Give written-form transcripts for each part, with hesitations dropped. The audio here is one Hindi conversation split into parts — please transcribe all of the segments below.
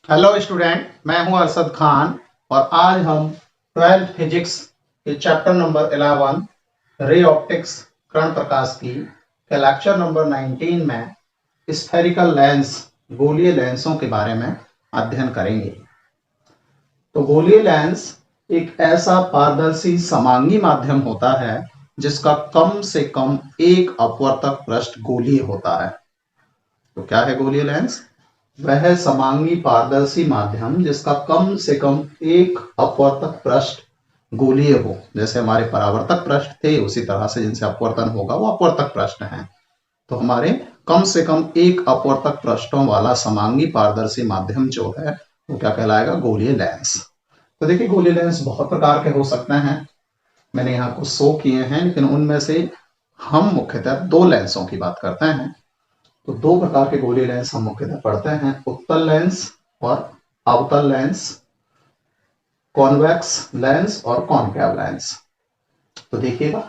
हेलो स्टूडेंट, मैं हूं अरशद खान और आज हम 12th फिजिक्स के चैप्टर नंबर 11 रे ऑप्टिक्स कर्ण प्रकाश की के लेक्चर नंबर 19 में स्फेरिकल लेंस गोलीय लेंसों के बारे में अध्ययन करेंगे। तो गोलीय लेंस एक ऐसा पारदर्शी समांगी माध्यम होता है जिसका कम से कम एक अपवर्तक पृष्ठ गोलीय होता है। तो क्या है गोलीय लेंस? वह समांगी पारदर्शी माध्यम जिसका कम से कम एक अपवर्तक पृष्ठ गोलीय हो। जैसे हमारे परावर्तक पृष्ठ थे उसी तरह से जिनसे अपवर्तन होगा वो अपवर्तक पृष्ठ हैं। तो हमारे कम से कम एक अपवर्तक पृष्ठों वाला समांगी पारदर्शी माध्यम जो है वो क्या कहलाएगा? गोलीय लेंस। तो देखिए, गोलीय लेंस बहुत प्रकार के हो सकते हैं। मैंने यहाँ कुछ शो किए हैं, लेकिन उनमें से हम मुख्यतः दो लेंसों की बात करते हैं। तो दो प्रकार के गोलीय लेंस हम मुख्यतः पढ़ते हैं, उत्तल लेंस और अवतल लेंस, कॉन्वेक्स लेंस और कॉनकेव लेंस। तो देखिएगा,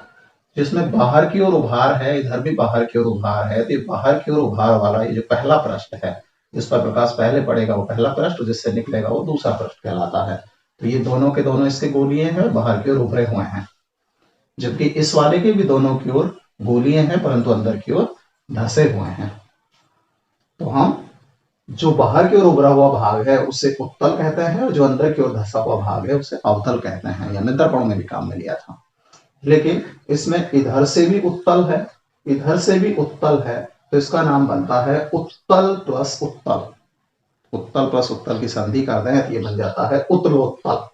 जिसमें बाहर की ओर उभार है, इधर भी बाहर की ओर उभार है, तो ये बाहर की ओर उभार वाला ये जो पहला पृष्ठ है जिस पर प्रकाश पहले पड़ेगा वो पहला पृष्ठ, जिससे निकलेगा वो दूसरा पृष्ठ कहलाता है। तो ये दोनों के दोनों इसके गोलीय हैं, बाहर की ओर उभरे हुए हैं। जबकि इस वाले के भी दोनों की ओर गोलीय हैं, परंतु अंदर की ओर धंसे हुए हैं। तो हम जो बाहर की ओर उभरा हुआ भाग है उसे उत्तल कहते हैं और जो अंदर की ओर धंसा हुआ भाग है उसे अवतल कहते हैं। या दर्पण में भी काम में लिया था। लेकिन इसमें इधर से भी उत्तल है, इधर से भी उत्तल है, तो इसका नाम बनता है उत्तल प्लस उत्तल। उत्तल प्लस उत्तल की संधि कर दें तो ये बन जाता है उत्तलोत्तल।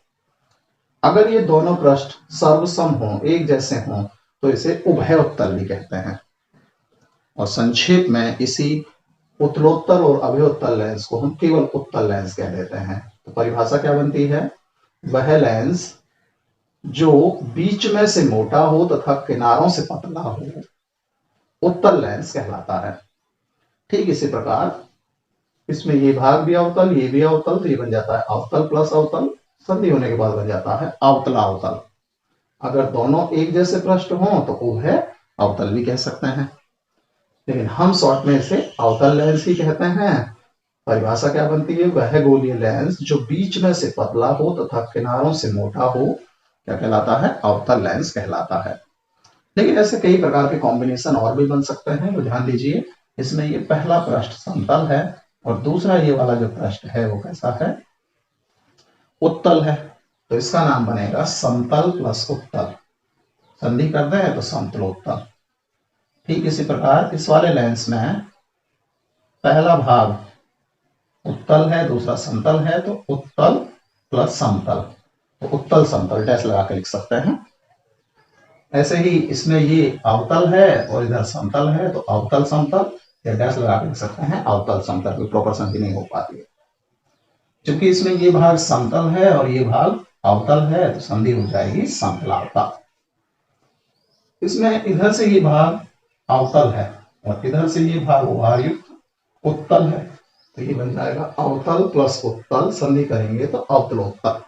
अगर ये दोनों पृष्ठ सर्वसम हो, एक जैसे हों, तो इसे उभय उत्तल भी कहते हैं। और संक्षेप में इसी उत्तलोत्तर और अभयोत्तल लेंस को हम केवल उत्तल लेंस कह देते हैं। तो परिभाषा क्या बनती है? वह लेंस जो बीच में से मोटा हो तथा किनारों से पतला हो, उत्तल लेंस कहलाता है। ठीक इसी प्रकार इसमें ये भाग भी अवतल, ये भी अवतल, तो ये बन जाता है अवतल प्लस अवतल, संधि होने के बाद बन जाता है अवतला अवतल। अगर दोनों एक जैसे पृष्ठ हों तो उभय अवतल भी कह सकते हैं, लेकिन हम शॉर्ट में इसे अवतल लेंस ही कहते हैं। परिभाषा क्या बनती है? वह गोलीय लेंस जो बीच में से पतला हो तथा किनारों से मोटा हो क्या कहलाता है? अवतल लेंस कहलाता है। लेकिन ऐसे कई प्रकार के कॉम्बिनेशन और भी बन सकते हैं। तो ध्यान दीजिए, इसमें ये पहला पृष्ठ समतल है और दूसरा ये वाला जो पृष्ठ है वो कैसा है? उत्तल है। तो इसका नाम बनेगा समतल प्लस उत्तल। संधि कर दें तो समतलोत्तल। ठीक इसी प्रकार इस वाले लेंस में पहला भाग उत्तल है, दूसरा समतल है, तो उत्तल प्लस समतल, तो उत्तल समतल डैश लगा के लिख सकते हैं। ऐसे ही इसमें ये अवतल है और इधर समतल है, तो अवतल समतल या डैश लगा के लिख सकते हैं अवतल समतल। कोई प्रॉपर संधि नहीं हो पाती है। क्योंकि इसमें ये भाग समतल है और ये भाग अवतल है, तो संधि हो जाएगी समतलावतल। इसमें इधर से ये भाग अवतल है और इधर से ये भाग उभारयुक्त उत्तल है, तो ये बन जाएगा अवतल प्लस उत्तल, संधि करेंगे तो अवतलोत्तल।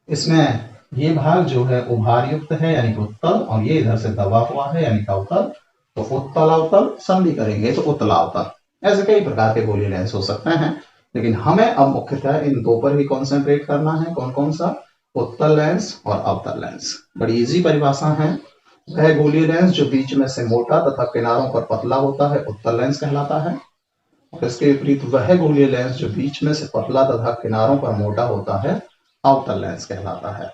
इसमें ये भाग जो है उभारयुक्त है यानी उत्तल, और ये इधर से दबा हुआ है यानी अवतल, तो उत्तल अवतल, संधि करेंगे तो उत्तलावतल। ऐसे कई प्रकार के गोलीय लेंस हो सकते हैं, लेकिन हमें अब मुख्यतः इन दो पर ही कॉन्सेंट्रेट करना है। कौन कौन सा? उत्तल लेंस और अवतल लेंस। बड़ी इजी परिभाषा है। वह गोलीय लेंस जो बीच में से मोटा तथा किनारों पर पतला होता है उत्तल लेंस कहलाता है, और इसके विपरीत वह गोलीय लेंस जो बीच में से पतला तथा किनारों पर मोटा होता है अवतल लेंस कहलाता है।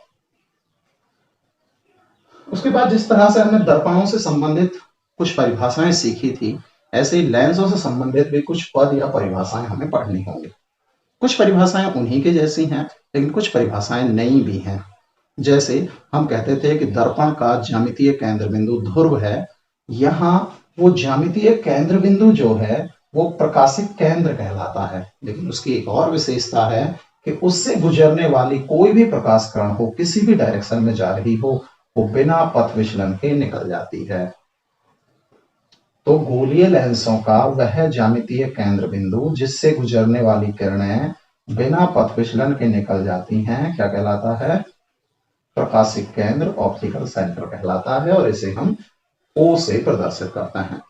उसके बाद जिस तरह से हमने दर्पणों से संबंधित कुछ परिभाषाएं सीखी थी, ऐसे ही लेंसों से संबंधित भी कुछ पद या परिभाषाएं हमें पढ़नी होंगी। कुछ परिभाषाएं उन्हीं के जैसी हैं, लेकिन कुछ परिभाषाएं नई भी हैं। जैसे हम कहते थे कि दर्पण का ज्यामितीय केंद्र बिंदु ध्रुव है, यहाँ वो ज्यामितीय केंद्र बिंदु जो है वो प्रकाशिक केंद्र कहलाता है। लेकिन उसकी एक और विशेषता है कि उससे गुजरने वाली कोई भी प्रकाश किरण हो, किसी भी डायरेक्शन में जा रही हो, वो बिना पथ विचलन के निकल जाती है। तो गोलीय लेंसों का वह ज्यामितीय केंद्र बिंदु जिससे गुजरने वाली किरणें बिना पथ विचलन के निकल जाती हैं क्या कहलाता है? प्रकाशिक केंद्र, ऑप्टिकल सेंटर कहलाता है, और इसे हम O से प्रदर्शित करते हैं।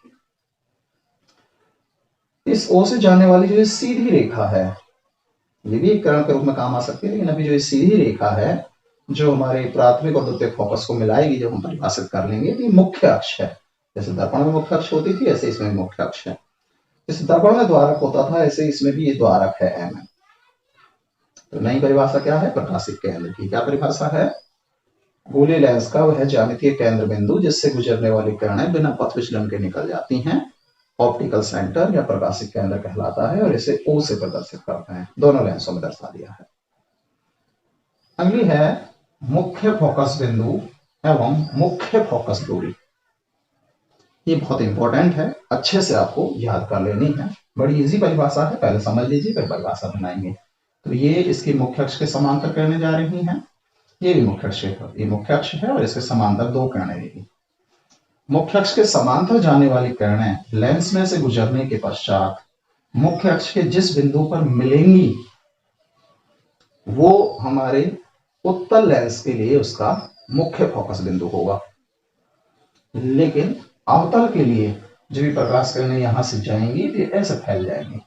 इस O से जाने वाली जो सीधी रेखा है ये भी एक किरण के रूप में काम आ सकती है, लेकिन अभी जो ये सीधी रेखा है जो हमारे प्राथमिक और द्वितीयक फोकस को मिलाएगी, जब हम परिभाषित कर लेंगे, तो ये मुख्य अक्ष है। जैसे दर्पण में मुख्य अक्ष होती थी, ऐसे इसमें मुख्य अक्ष है। इस दर्पण में द्वारक होता था, ऐसे इसमें भी ये द्वारक है एम। तो नई परिभाषा क्या है? प्रकाशिक केंद्र की। क्या परिभाषा है? गोलीय लेंस का वह ज्यामितीय केंद्र बिंदु जिससे गुजरने वाली किरणें बिना पथ विचलन के निकल जाती हैं, ऑप्टिकल सेंटर या प्रकाशिक केंद्र कहलाता है, और इसे O से प्रदर्शित करते हैं। दोनों लेंसों में दर्शा दिया है। अगली है मुख्य फोकस बिंदु एवं मुख्य फोकस दूरी। ये बहुत इंपॉर्टेंट है, अच्छे से आपको याद कर लेनी है। बड़ी इजी परिभाषा है, पहले समझ लीजिए फिर परिभाषा बनाएंगे। तो ये इसकी मुख्य अक्ष के समांतर किरणें जा रही हैं, ये भी मुख्य अक्ष है, ये मुख्य अक्ष है और इसके समांतर दो किरणें रहेगी। मुख्य अक्ष के समांतर जाने वाली किरणें लेंस में से गुजरने के पश्चात मुख्य अक्ष के जिस बिंदु पर मिलेंगी वो हमारे उत्तल लेंस के लिए उसका मुख्य फोकस बिंदु होगा। लेकिन अवतल के लिए जो भी प्रकाश किरणें यहां से जाएंगी तो ऐसे फैल जाएंगी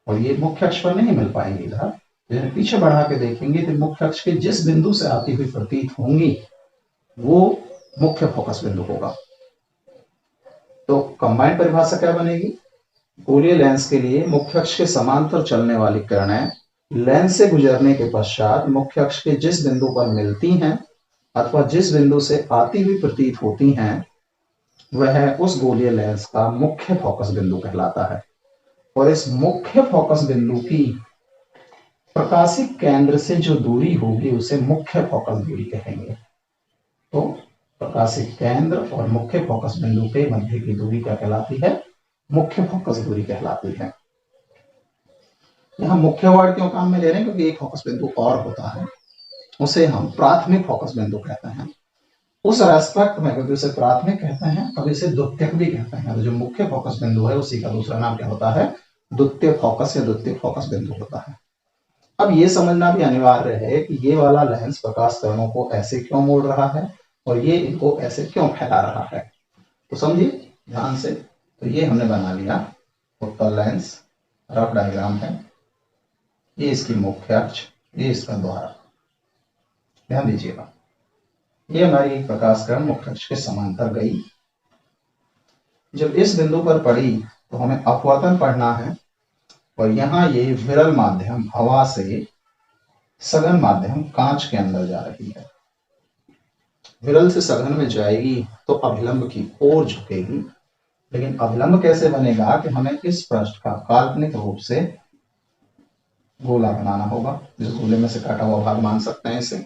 और ये मुख्य अक्ष पर नहीं मिल पाएंगी। इधर पीछे बढ़ा के देखेंगे तो मुख्य अक्ष के जिस बिंदु से आती हुई प्रतीत होंगी वो मुख्य फोकस बिंदु होगा। तो कंबाइंड परिभाषा क्या बनेगी? गोलीय लेंस के लिए मुख्य अक्ष के समांतर चलने वाली किरणें लेंस से गुजरने के पश्चात मुख्य अक्ष के जिस बिंदु पर मिलती हैं अथवा जिस बिंदु से आती हुई प्रतीत होती हैं वह उस गोलीय लेंस का मुख्य फोकस बिंदु कहलाता है। और इस मुख्य फोकस बिंदु की प्रकाशिक केंद्र से जो दूरी होगी उसे मुख्य फोकस दूरी कहेंगे। तो प्रकाशिक केंद्र और मुख्य फोकस बिंदु के मध्य की दूरी क्या कहलाती है? मुख्य फोकस दूरी कहलाती है। यहां मुख्य वर्ड क्यों काम में ले रहे हैं? क्योंकि एक फोकस बिंदु और होता है, उसे हम प्राथमिक फोकस बिंदु कहते हैं। उस रेस्पेक्ट में क्योंकि उसे प्राथमिक कहते हैं, कभी इसे द्वितीयक भी कहते हैं। तो जो मुख्य फोकस बिंदु है उसी का दूसरा नाम क्या होता है? द्वितीय फोकस या द्वितीय फोकस बिंदु होता है। अब ये समझना भी अनिवार्य है कि ये वाला लेंस प्रकाश किरणों को ऐसे क्यों मोड़ रहा है और ये इनको ऐसे क्यों फैला रहा है। तो समझिए ध्यान से। तो ये हमने बना लिया उत्तल लेंस, रफ डायग्राम है, ये इसकी मुख्य अक्ष, ये इसका द्वारक। ध्यान दीजिएगा, ये हमारी प्रकाश किरण मुख्य अक्ष के समांतर गई। जब इस बिंदु पर पड़ी तो हमें अपवर्तन पढ़ना है और यहाँ ये विरल माध्यम हवा से सघन माध्यम कांच के अंदर जा रही है। विरल से सघन में जाएगी तो अभिलंब की ओर झुकेगी। लेकिन अभिलंब कैसे बनेगा कि हमें इस पृष्ठ का काल्पनिक रूप से गोला बनाना होगा। जिस गोले में से काटा हुआ भाग मान सकते हैं इसे।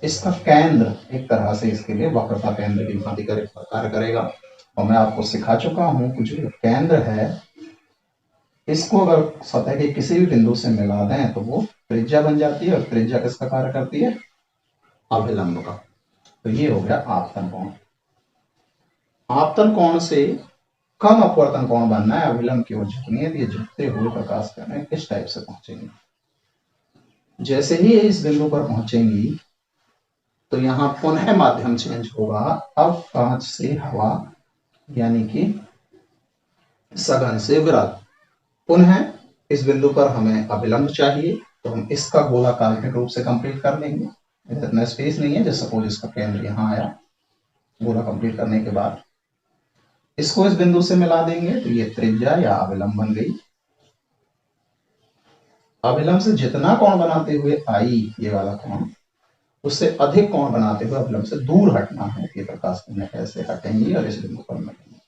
इसका केंद्र एक तरह से इसके लिए वक्रता केंद्र की भांति कार्य करेगा। और मैं आपको सिखा चुका हूं कि जो केंद्र है इसको अगर सतह के किसी भी बिंदु से मिला दें तो वो त्रिज्या बन जाती है और त्रिज्या किसका कार्य करती है? अभिलंब का। तो ये हो गया आपतन कोण। आपतन कोण से कम अपवर्तन कोण बनना है, अभिलंब की ओर झुकनी है, तो ये झुकते हुए प्रकाश किरणें इस टाइप से पहुंचेंगी। जैसे ही इस बिंदु पर पहुंचेंगी तो यहां पुनः माध्यम चेंज होगा। अब कांच से हवा यानी कि सघन से विरल। पुनः इस बिंदु पर हमें अभिलंब चाहिए तो हम इसका गोला काल्पनिक रूप से कंप्लीट कर लेंगे। इतना स्पेस नहीं है, जैसे सपोज इसका केंद्र यहां आया, गोला कंप्लीट करने के बाद इसको इस बिंदु से मिला देंगे तो ये त्रिज्या या अभिलंब बन गई। अभिलंब से जितना कोण बनाते हुए आई ये वाला कोण, उससे अधिक कोण बनाते हुए अभिलंब से दूर हटना है। ये प्रकाश किरणें कैसे हटेंगी और इस बिंदु पर मिलेंगी।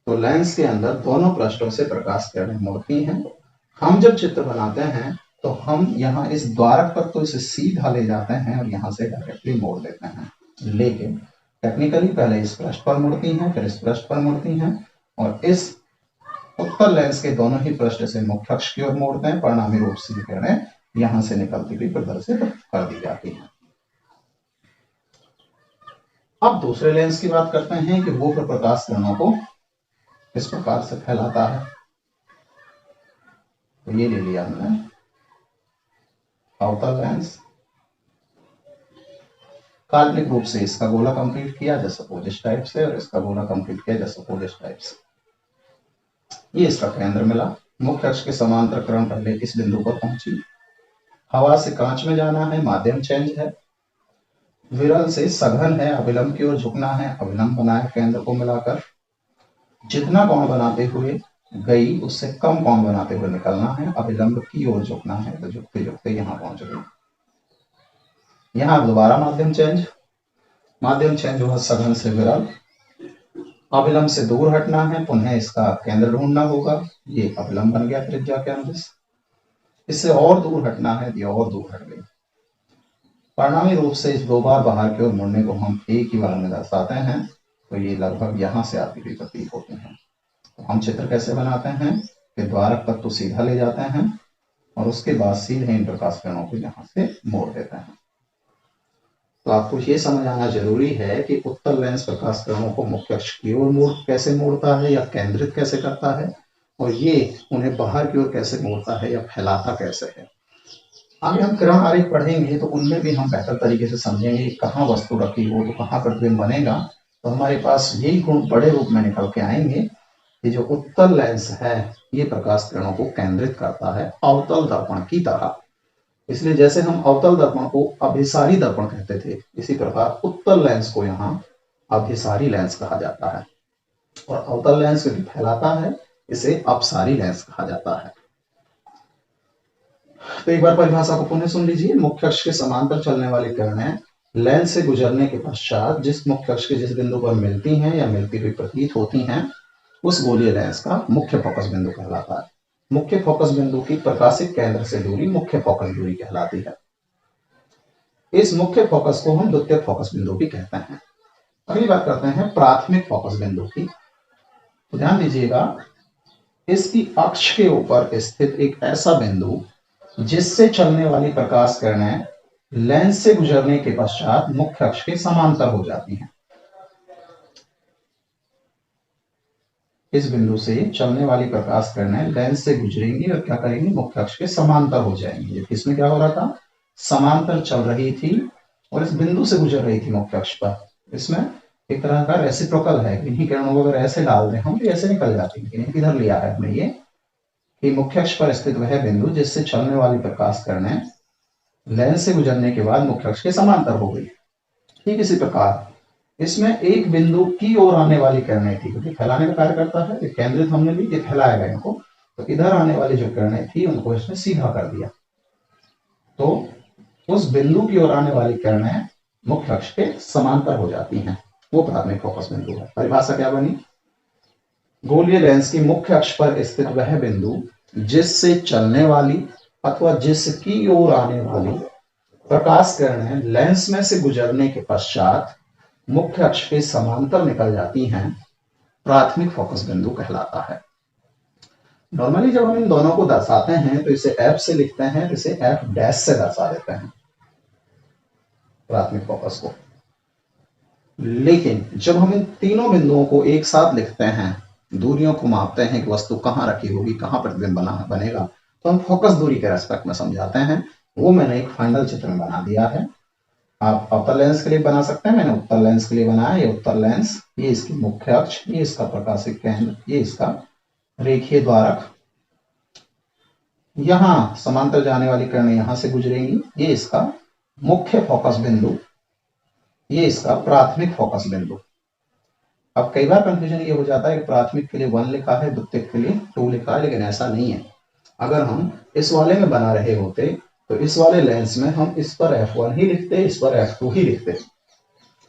तो लेंस के अंदर दोनों पृष्ठों से प्रकाश किरणें मुड़ती हैं। हम जब चित्र बनाते हैं तो हम यहाँ इस द्वारक पर तो इसे सीधा ले जाते हैं और यहाँ से डायरेक्टली मोड़ देते हैं। लेकिन टेक्निकली पहले इस पृष्ठ पर मुड़ती हैं, फिर इस पृष्ठ पर मुड़ती हैं और इस उत्तल लेंस के दोनों ही पृष्ठ से मुख्य अक्ष की ओर मोड़ते हैं। परिणामी रूप से किरणें यहां से निकलती हुई प्रदर्शित कर दी जाती है। अब दूसरे लेंस की बात करते हैं कि वो प्रकाश किरणों को किस प्रकार से फैलाता है। तो ये ले लिया हमने अवतल लेंस, काल्पनिक रूप से इसका गोला कंप्लीट किया जैसे सपोज इस टाइप से और इसका गोला कंप्लीट किया जैसे सपोज इस टाइप से। ये इसका केंद्र मिला। मुख्य अक्ष के समांतर किरण पहले इस बिंदु पर पहुंची। हवा से कांच में जाना है, माध्यम चेंज है। विरल से सघन है, अभिलंब की ओर झुकना है, अभिलंब बनाए केंद्र को मिलाकर। जितना कोण बनाते हुए गई उससे कम कोण बनाते हुए निकलना है, अभिलंब की ओर झुकना है, तो झुकते झुकते यहां पहुंच गई। यहां दोबारा माध्यम चेंज हुआ सघन से विरल। अभिलंब से दूर हटना है, पुनः इसका केंद्र ढूंढना होगा। ये अभिलंब बन गया त्रिज्या के अनुदिश। इससे और दूर हटना है, ये और दूर हट गई। परिणामी रूप से इस दो बार बाहर की ओर मुड़ने को हम एक ही बार में दर्शाते हैं, तो ये लगभग यहां से आती हुई प्रतीत होती है। तो हम चित्र कैसे बनाते हैं कि द्वारक तक तो सीधा ले जाते हैं और उसके बाद सीधे इन प्रकाश किरणों को यहां से मोड़ देते हैं। तो आपको ये समझ आना जरूरी है कि उत्तल लेंस प्रकाश किरणों को मुख्य अक्ष की ओर कैसे मोड़ता है या केंद्रित कैसे करता है, और ये उन्हें बाहर की ओर कैसे मोड़ता है या फैलाता कैसे है। आगे हम किरण आरेख पढ़ेंगे तो उनमें भी हम बेहतर तरीके से समझेंगे कहाँ वस्तु रखी हो तो कहाँ प्रतिबिंब बनेगा। तो हमारे पास यही गुण बड़े रूप में निकल के आएंगे कि जो उत्तल लेंस है ये प्रकाश किरणों को केंद्रित करता है अवतल दर्पण की तरह। इसलिए जैसे हम अवतल दर्पण को अभिसारी दर्पण कहते थे, इसी प्रकार उत्तल लेंस को यहाँ अभिसारी लेंस कहा जाता है, और अवतल लेंस क्योंकि फैलाता है इसे अपसारी लेंस कहा जाता है। तो एक बार परिभाषा को पुनः सुन लीजिए। मुख्य अक्ष के समांतर चलने वाली किरणें लेंस से गुजरने के पश्चात जिस मुख्य अक्ष के जिस बिंदु पर मिलती हैं या मिलती हुई प्रतीत होती हैं, उस गोलीय लेंस का मुख्य फोकस बिंदु कहलाता है। मुख्य फोकस बिंदु की प्रकाशित केंद्र से दूरी मुख्य फोकस दूरी कहलाती है। इस मुख्य फोकस को हम द्वितीयक फोकस बिंदु भी कहते हैं। अगली बात करते हैं प्राथमिक फोकस बिंदु की। तो ध्यान दीजिएगा, इसकी अक्ष के ऊपर स्थित एक ऐसा बिंदु जिससे चलने वाली प्रकाश किरणें लेंस से गुजरने के पश्चात मुख्य अक्ष के समांतर हो जाती हैं। इस बिंदु से चलने वाली प्रकाश किरणें लेंस से गुजरेंगी और क्या करेंगी, मुख्य अक्ष के समांतर हो जाएंगी। इसमें क्या हो रहा था, समांतर चल रही थी और इस बिंदु से गुजर रही थी मुख्य अक्ष पर। इसमें एक तरह का रेसिप्रोकल है, इन्हीं किरणों को अगर ऐसे डाल दें हम तो ऐसे निकल जाती है। किधर लिया है हमने ये कि मुख्य अक्ष पर स्थित वह बिंदु जिससे चलने वाली प्रकाश किरणें लेंस से गुजरने के बाद मुख्य अक्ष के समांतर हो गई। ठीक इसी प्रकार इसमें एक बिंदु की ओर आने वाली किरणें थी, क्योंकि फैलाने का कार्य करता है, ये केंद्रित हमने भी ये फैलाएगा इनको, तो इधर आने वाली जो किरणें थी उनको इसने सीधा कर दिया। तो उस बिंदु की ओर आने वाली किरणें मुख्य अक्ष के समांतर हो जाती हैं, वो प्राथमिक फोकस बिंदु है। परिभाषा क्या बनी, गोलीय लेंस की मुख्य अक्ष पर स्थित वह बिंदु जिससे चलने वाली अथवा जिसकी ओर आने वाली प्रकाश किरणें लेंस में से गुजरने के पश्चात मुख्य अक्ष के समांतर निकल जाती हैं, प्राथमिक फोकस बिंदु कहलाता है। नॉर्मली जब हम इन दोनों को दर्शाते हैं तो इसे एफ से लिखते हैं, तो इसे एफ डैश से दर्शा देते हैं प्राथमिक फोकस को। लेकिन जब हम इन तीनों बिंदुओं को एक साथ लिखते हैं, दूरियों को मापते हैं कि वस्तु कहाँ रखी होगी, कहाँ प्रतिबिंब बनेगा, तो हम फोकस दूरी के रेस्पेक्ट में समझाते हैं। वो मैंने एक फाइनल चित्र में बना दिया है। आप अवतल लेंस के लिए बना सकते हैं, मैंने उत्तल लेंस के लिए बनाया। ये उत्तल लेंस, ये इसकी मुख्य अक्ष, ये इसका प्रकाशिक केंद्र, ये इसका रेखीय द्वारक। यहां समांतर जाने वाली किरणें यहां से गुजरेंगी, ये इसका मुख्य फोकस बिंदु, ये इसका प्राथमिक फोकस बिंदु। अब कई बार कंफ्यूजन ये हो जाता है कि प्राथमिक के लिए 1 लिखा है, द्वितीयक के लिए 2 लिखा है, लेकिन ऐसा नहीं है। अगर हम इस वाले में बना रहे होते तो इस वाले लेंस में हम इस पर F1 ही लिखते, इस पर F2 ही लिखते।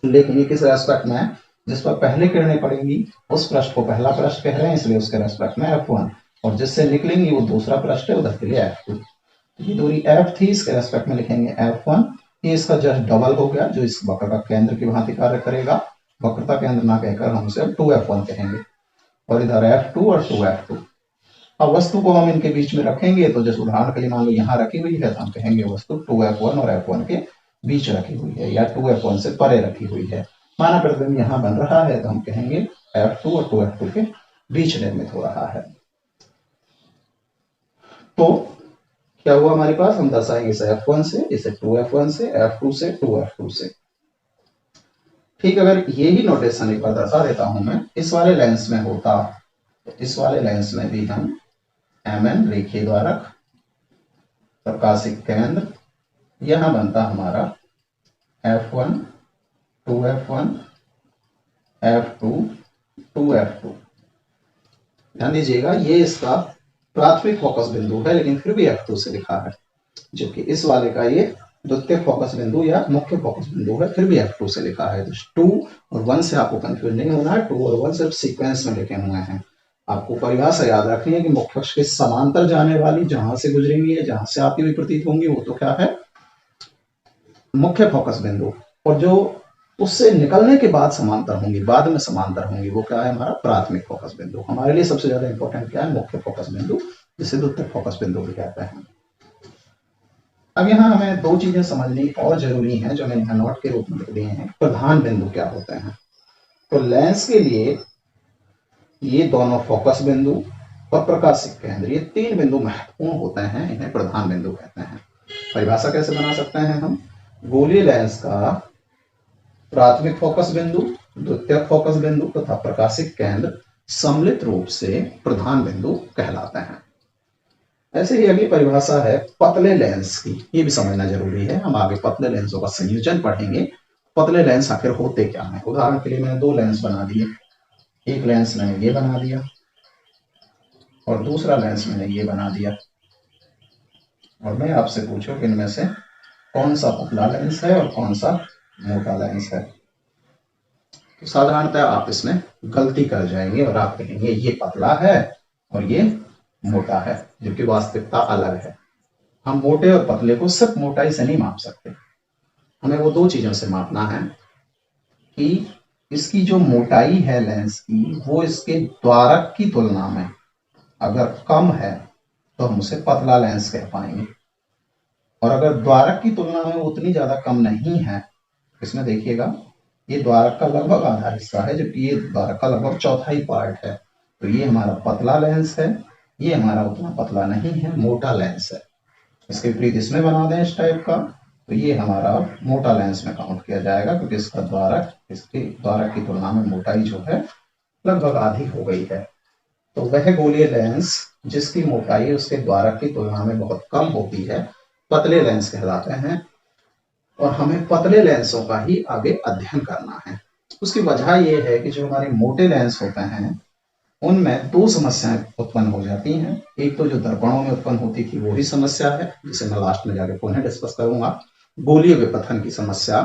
लेकिन ये किस रेस्पेक्ट में, जिस पर पहले किरणें पड़ेंगी उस पृष्ठ को पहला पृष्ठ कह रहे हैं, इसलिए उसके रेस्पेक्ट में F1, और जिससे निकलेंगी वो दूसरा पृष्ठ है, उधर के लिए F2। ये दूरी F थी, इसके रेस्पेक्ट में लिखेंगे F1। ये इसका जस्ट डबल हो गया, जो इस वक्र का केंद्र की भांति कार्य करेगा। वक्रता केंद्र ना कहकर हम उसे 2F1 कहेंगे, और इधर F2 और 2F2। अब वस्तु को हम इनके बीच में रखेंगे, तो जैसे उदाहरण के लिए मान लो यहाँ रखी हुई है, तो हम कहेंगे वस्तु 2F1 और F1 के बीच रखी हुई है, या 2F1 से परे रखी हुई है। माना प्रतिबिंब यहाँ बन रहा है, तो हम कहेंगे F2 और 2F2 के बीच निर्मित हो रहा है। तो क्या हुआ हमारे पास, हम दर्शाएंगे इसे F1 से, इसे 2F1 से, F2 से, 2F2 से। ठीक, अगर ये ही नोटेशन एक बार दर्शा देता हूं मैं, इस वाले लेंस में होता, तो इस वाले लेंस में भी हम MN रेखीय द्वारक, प्रकाशिक केंद्र, यहां बनता हमारा F1, 2F1, F2, 2F2। ध्यान दीजिएगा ये इसका प्राथमिक फोकस बिंदु है, लेकिन फिर भी F2 से लिखा है, जबकि इस वाले का ये द्वितीय फोकस बिंदु या मुख्य फोकस बिंदु है, फिर भी F2 से लिखा है। तो 2 और 1 से आपको कंफ्यूज नहीं होना है, 2 और 1 सिर्फ सीक्वेंस में लिखे हुए हैं। आपको परिभाषा याद रखनी है कि मुख्य अक्ष के समांतर जाने वाली जहां से गुजरेंगी, जहां से आती हुई प्रतीत होंगी, वो तो क्या है, मुख्य फोकस बिंदु। और जो उससे निकलने के बाद समांतर होंगी, बाद में समांतर होंगी, वो क्या है, हमारा प्राथमिक फोकस बिंदु। हमारे लिए सबसे ज्यादा इंपॉर्टेंट क्या है, मुख्य फोकस बिंदु, जिसे द्वितीय फोकस बिंदु भी कहते हैं। अब यहाँ हमें दो चीजें समझनी और जरूरी हैं, जो मैंने यहाँ नोट के रूप में लिख दिए हैं। प्रधान बिंदु क्या होते हैं? तो लेंस के लिए ये दोनों फोकस बिंदु और प्रकाशिक केंद्र, ये तीन बिंदु महत्वपूर्ण होते हैं, इन्हें प्रधान बिंदु कहते हैं। परिभाषा कैसे बना सकते हैं हम? गोलीय लेंस का प्राथमिक फोकस बिंदु, द्वितीय फोकस बिंदु तथा प्रकाशिक केंद्र सम्मिलित रूप से प्रधान बिंदु कहलाते हैं। ऐसे ही अगली परिभाषा है पतले लेंस की, ये भी समझना जरूरी है। हम आगे पतले लेंसों का संयोजन पढ़ेंगे। पतले लेंस आखिर होते क्या हैं? उदाहरण के लिए मैंने दो लेंस बना दिए, एक लेंस मैंने ये बना दिया और दूसरा लेंस मैंने ये बना दिया, और मैं आपसे पूछूं कि इनमें से कौन सा पतला लेंस है और कौन सा मोटा लेंस है, तो साधारणतः आप इसमें गलती कर जाएंगे और आप कहेंगे ये पतला है और ये मोटा है, जबकि वास्तविकता अलग है। हम मोटे और पतले को सिर्फ मोटाई से नहीं माप सकते, हमें वो दो चीजों से मापना है कि इसकी जो मोटाई है लेंस की, वो इसके द्वारक की तुलना में अगर कम है तो हम उसे पतला लेंस कह पाएंगे, और अगर द्वारक की तुलना में उतनी ज्यादा कम नहीं है, इसमें देखिएगा ये द्वारक का लगभग आधा हिस्सा है, जबकि ये द्वारक का लगभग चौथाई पार्ट है, तो ये हमारा पतला लेंस है, ये हमारा उतना पतला नहीं है, मोटा लेंस है। इसके विपरीत इसमें बना दें इस टाइप का, तो ये हमारा मोटा लेंस में काउंट किया जाएगा, क्योंकि इसका द्वारक इसके द्वारक की तुलना में मोटाई जो है लगभग आधी हो गई है। तो वह गोलीय लेंस जिसकी मोटाई उसके द्वारक की तुलना में बहुत कम होती है, पतले लेंस कहलाते हैं। और हमें पतले लेंसों का ही आगे अध्ययन करना है। उसकी वजह यह है कि जो हमारे मोटे लेंस होते हैं उनमें दो समस्याएं उत्पन्न हो जाती हैं। एक तो जो दर्पणों में उत्पन्न होती थी वही समस्या है, जिसे मैं लास्ट में जाके पुनः डिस्कस करूंगा, गोलीय विपथन की समस्या।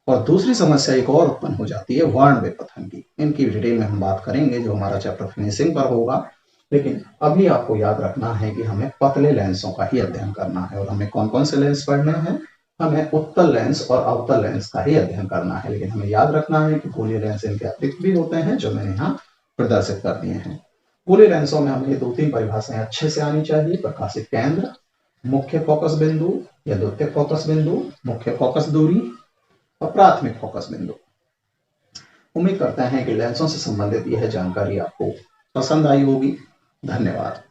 और दूसरी समस्या एक और उत्पन्न हो जाती है वर्ण विपथन की। इनकी डिटेल में हम बात करेंगे जो हमारा चैप्टर फिनिशिंग पर होगा, लेकिन अभी आपको याद रखना है कि हमें पतले लेंसों का ही अध्ययन करना है। और हमें कौन कौन से लेंस पढ़ने हैं? हमें उत्तल लेंस और अवतल लेंस का ही अध्ययन करना है, लेकिन हमें याद रखना है कि गोलीय लेंस इनके अतिरिक्त भी होते हैं, जो मैंने यहाँ प्रदर्शित कर दिए हैं। गोलीय लेंसों में हमें दो तीन परिभाषाएं अच्छे से आनी चाहिए: प्रकाशिक केंद्र, मुख्य फोकस बिंदु या द्वितीय फोकस बिंदु, मुख्य फोकस दूरी और प्राथमिक फोकस बिंदु। उम्मीद करते हैं कि लेंसों से संबंधित यह जानकारी आपको पसंद आई होगी। धन्यवाद।